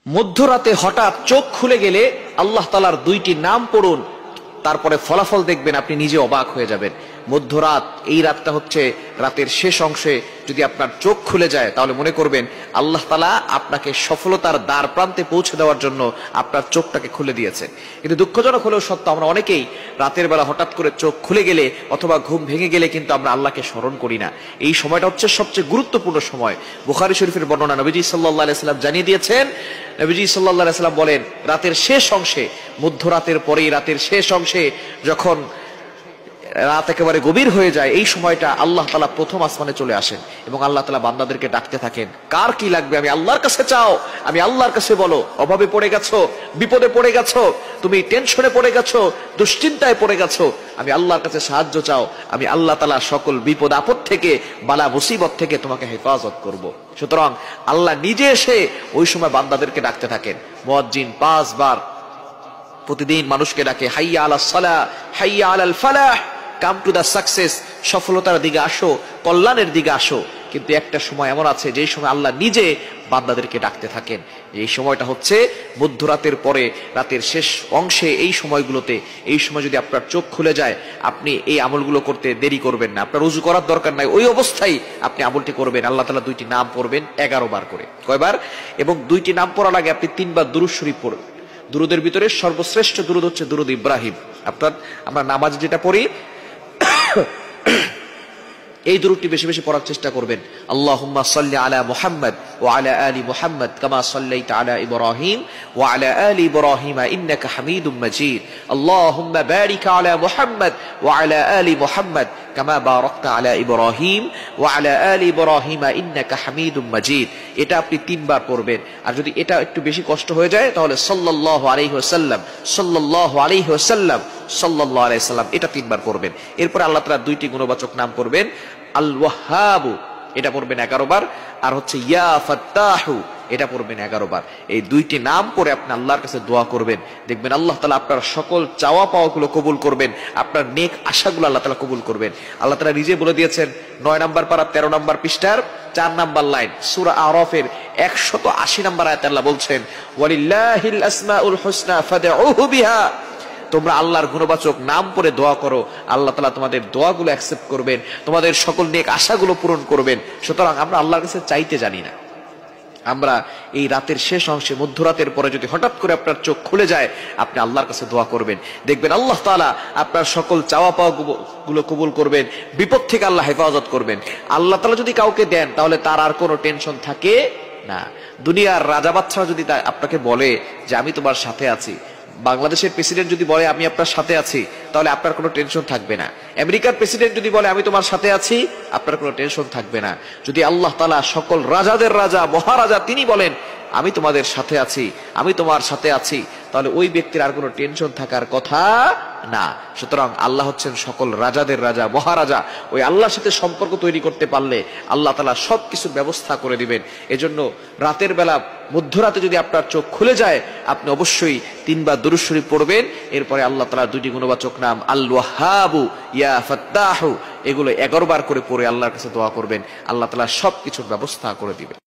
মধ্যরাতে হঠাৎ চোখ খুলে গেলে আল্লাহ তাআলার দুইটি নাম পড়ুন, তারপরে ফলাফল দেখবেন আপনি নিজে অবাক হয়ে যাবেন। মধ্যরাত, এই রাতটা হচ্ছে রাতের শেষ অংশে যদি আপনার চোখ খুলে যায় তাহলে মনে করবেন আল্লাহ তাআলা আপনাকে সফলতার দ্বার প্রান্তে পৌঁছে দেওয়ার জন্য আপনার চোখটাকে খুলে দিয়েছেন। কিন্তু দুঃখজনক হলেও সত্য, আমরা অনেকেই রাতের বেলা হঠাৎ করে চোখ খুলে গেলে অথবা ঘুম ভেঙে গেলে কিন্তু আমরা আল্লাহকে স্মরণ করি না। এই সময়টা হচ্ছে সবচেয়ে গুরুত্বপূর্ণ সময়। বুখারী শরীফের বর্ণনা, নবীজি সাল্লাল্লাহু আলাইহি সাল্লাম জানিয়ে দিয়েছেন, নবীজি সাল্লাল্লাহু আলাইহি সাল্লাম বলেন, রাতের শেষ অংশে, মধ্যরাতের পরেই রাতের শেষ অংশে যখন রাত একেবারে গভীর হয়ে যায়, এই সময়টা আল্লাহ তাআলা প্রথম আসমানে চলে আসেন এবং আল্লাহ তাআলা বান্দাদেরকে ডাকতে থাকেন, কার কি লাগবে আমি আল্লাহর কাছে চাও, আমি আল্লাহর কাছে বলো। অভাবে পড়ে গেছো, বিপদে পড়ে গেছো, তুমি টেনশনে পড়ে গেছো, দুশ্চিন্তায় পড়ে গেছো, আমি আল্লাহর কাছে সাহায্য চাও, আমি আল্লাহ তাআলা সকল বিপদ আপদ থেকে, বালা মুসিবত থেকে তোমাকে হেফাজত করব। সুতরাং আল্লাহ নিজে এসে ওই সময় বান্দাদেরকে ডাকতে থাকেন। মুয়াজ্জিন 5 বার প্রতিদিন মানুষকে ডাকে, হাইয়া আলাস সালাহ, হাইয়া আলাল ফালাহ, কাম টু দা সাকসেস, সফলতার দিকে আসো, কল্যাণের দিকে আসো। কিন্তু একটা সময় এমন আছে যেই সময় আল্লাহ নিজে বান্দাদেরকে ডাকতে থাকেন। এই সময়টা হচ্ছে মধ্যরাতের পরে রাতের শেষ অংশে। এই সময়গুলোতে, এই সময় যদি আপনার চোখ খুলে যায়, আপনি এই আমলগুলো করতে দেরি করবেন না। আপনার ওযু করার দরকার নাই, ওই অবস্থায় আপনি আমলটি করবেন। আল্লাহ তাআলা দুইটি নাম পড়বেন 11 বার করে। কয়বার? এবং দুইটি নাম পড়ার আগে আপনি 3 বার দুরূদ শরীফ পড়বেন। দুরুদের ভিতরে সর্বশ্রেষ্ঠ দুরুদ হচ্ছে দুরুদ ইব্রাহিম। আমরা নামাজ যেটা পড়ি এই দুরূদটি বেশি বেশি পড়ার চেষ্টা করবেন। আল্লাহুম্মা সাল্লি আলা মুহাম্মদ ওয়া আলা আলি মুহাম্মদ কামা সাল্লাইতা আলা ইব্রাহিম ওয়া আলা আলি ইব্রাহিম ইন্নাকা হামিদুম মাজিদ। আল্লাহুম্মা বারিক আলা মুহাম্মদ ওয়া আলা আলি মুহাম্মদ কামা বারাকতা আলা ইব্রাহিম ওয়া আলা আলি ইব্রাহিম ইন্নাকা হামিদুম মাজিদ। এটা আপনি 3 বার পড়বেন। আর যদি এটা একটু বেশি কষ্ট হয়ে যায় তাহলে সাল্লাল্লাহু আলাইহি ওয়াসাল্লাম, সাল্লাল্লাহু আলাইহি ওয়াসাল্লাম, সাল্লাল্লাহু আলাইহি ওয়াসাল্লাম, এটা 3 বার পড়বেন। এরপর আল্লাহ তাআলার দুইটি গুণবাচক নাম পড়বেন, আল ওয়াহ্হাবু, এটা পড়বেন 11 বার, আর হচ্ছে ইয়া ফাত্তাহু, এটা পড়বেন 11 বার। এই দুইটি নাম পড়ে আপনি আল্লাহর কাছে দোয়া করবেন, দেখবেন আল্লাহ তাআলা আপনার সকল চাওয়া পাওয়াগুলো কবুল করবেন, আপনার নেক আশাগুলো আল্লাহ তাআলা কবুল করবেন। আল্লাহ তাআলা নিজে বলে দিয়েছেন 9 নম্বর পারা 13 নম্বর পৃষ্ঠার 4 নম্বর লাইন, সূরা আরাফের 180 নম্বর আয়াতে আল্লাহ বলছেন, ওয়ালিল্লাহিল আসমাউল হুসনা ফাদউহু বিহা, তোমরা আল্লাহর গুণবাচক নাম পড়ে দোয়া করো, আল্লাহ তাআলা তোমাদের দোয়াগুলো অ্যাকসেপ্ট করবেন, তোমাদের সকল নেক আশাগুলো পূরণ করবেন। সুতরাং আমরা আল্লাহর কাছে চাইতে জানি না। আমরা এই রাতের শেষ অংশে, মধ্যরাতের পরে যদি হঠাৎ করে আপনার চোখ খুলে যায়, আপনি আল্লাহর কাছে দোয়া করবেন, দেখবেন আল্লাহ তাআলা আপনার সকল চাওয়া পাওয়া গুলো কবুল করবেন, বিপদ থেকে আল্লাহ হেফাজত করবেন। আল্লাহ তাআলা যদি কাউকে দেন তাহলে তার আর কোনো টেনশন থাকে না। দুনিয়ার রাজা বাদশা যদি আপনাকে বলে যে আমি তোমার সাথে আছি, বাংলাদেশের প্রেসিডেন্ট যদি বলে আমি আপনার সাথে আছি, তাহলে আপনার কোনো টেনশন থাকবে না। আমেরিকার প্রেসিডেন্ট যদি বলে আমি তোমার সাথে আছি, আপনার কোনো টেনশন থাকবে না। যদি আল্লাহ তাআলা সকল রাজাদের রাজা, মহারাজা, তিনি বলেন আমি তোমাদের সাথে আছি, আমি তোমার সাথে আছি, তাহলে ওই ব্যক্তির আর কোনো টেনশন থাকার কথা না। সুতরাং আল্লাহ হচ্ছেন সকল রাজাদের রাজা, মহারাজা। ওই আল্লাহর সাথে সম্পর্ক তৈরি করতে পারলে আল্লাহ তাআলা সবকিছুর ব্যবস্থা করে দিবেন। এজন্য রাতের বেলা, মধ্যরাতে যদি আপনার চোখ খুলে যায়, আপনি অবশ্যই 3 বার দুরূদ শরীফ পড়বেন। এরপরে আল্লাহ তাআলার দুইটি গুণবাচক নাম আল ওয়াহ্হাবু, ইয়া ফাত্তাহু, এগুলো 11 বার করে পড়ে আল্লাহর কাছে দোয়া করবেন। আল্লাহ তাআলা সবকিছুর ব্যবস্থা করে দিবেন।